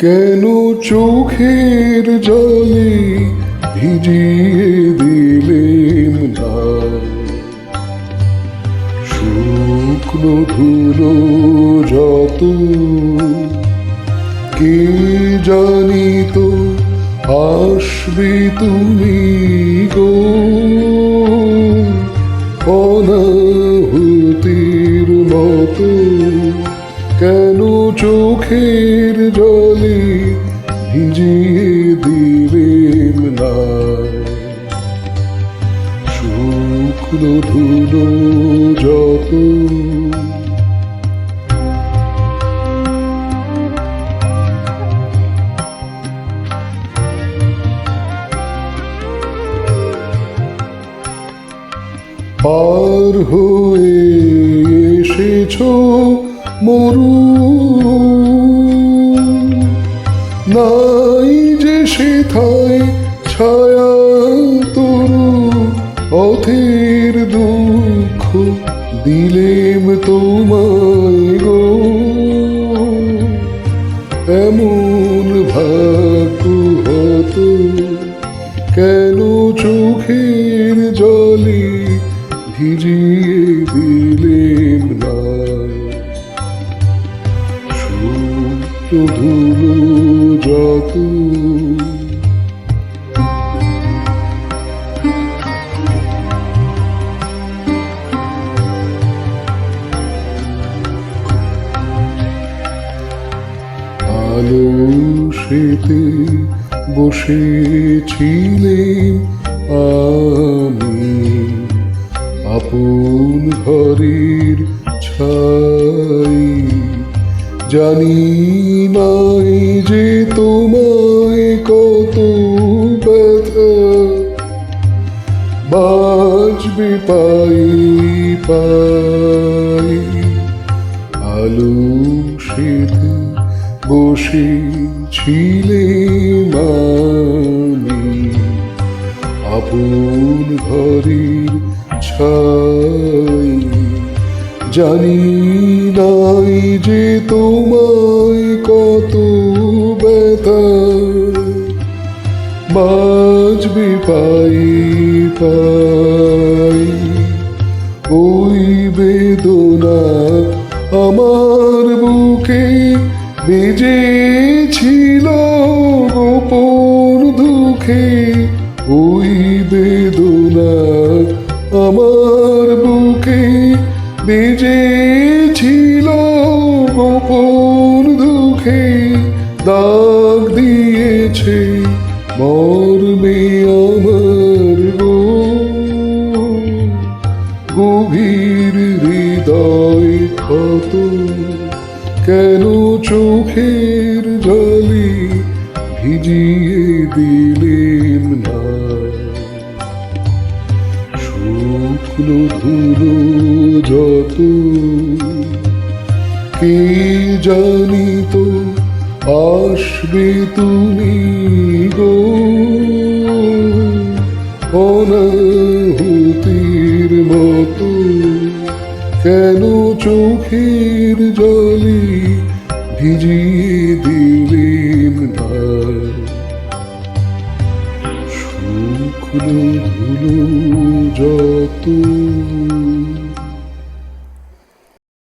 কেন চোখের জলে ভিজিয়ে দিলেন না শুকনো ধুলো যত? কে জানি তো আসবে তুমি গো অনাহুতির মতো। কেন চোখের জলে ভিজিয়ে দিলেন না শুকনো ধুলো যত? পার হয়ে এসেছো মরু, নাই যে সেথায় ছায়া তরু। পথের দুঃখ দিলেম তোমায় গো, এমন ভাগ্য হতো। কেন চোখের জলে ভিজিয়ে দিলেম না শুকনো ধুলো যত? আলসেতে বসেছিলে আমি আপন ঘরের ছাই। জানি নাই যে তোমায় কত ব্যথা বাজবে পাই পাই। আলসেতে বসেছিলে আমি আপন ঘরের ছাই। জানি নাই যে তোমায় কত ব্যথা বাজবে পাই পাই। ওই বেদনা আমার বুকে বেজেছিল গোপন দুঃখে। ওই বেদনা আমার বুকে বেজেছিল গোপন দুঃখে। দাগ দিয়েছে মর্মে আমার গো গভীর হৃদয় ক্ষত। কেন চোখের জলে ভিজিয়ে দিলেন না শুকনো ধুলো যত? কে জানি তো আসবে তুমি গো অনাহুতির মতো। কেন চোখের জলে ভিজিয়ে দিলেন না শুকনো ধুলো যত?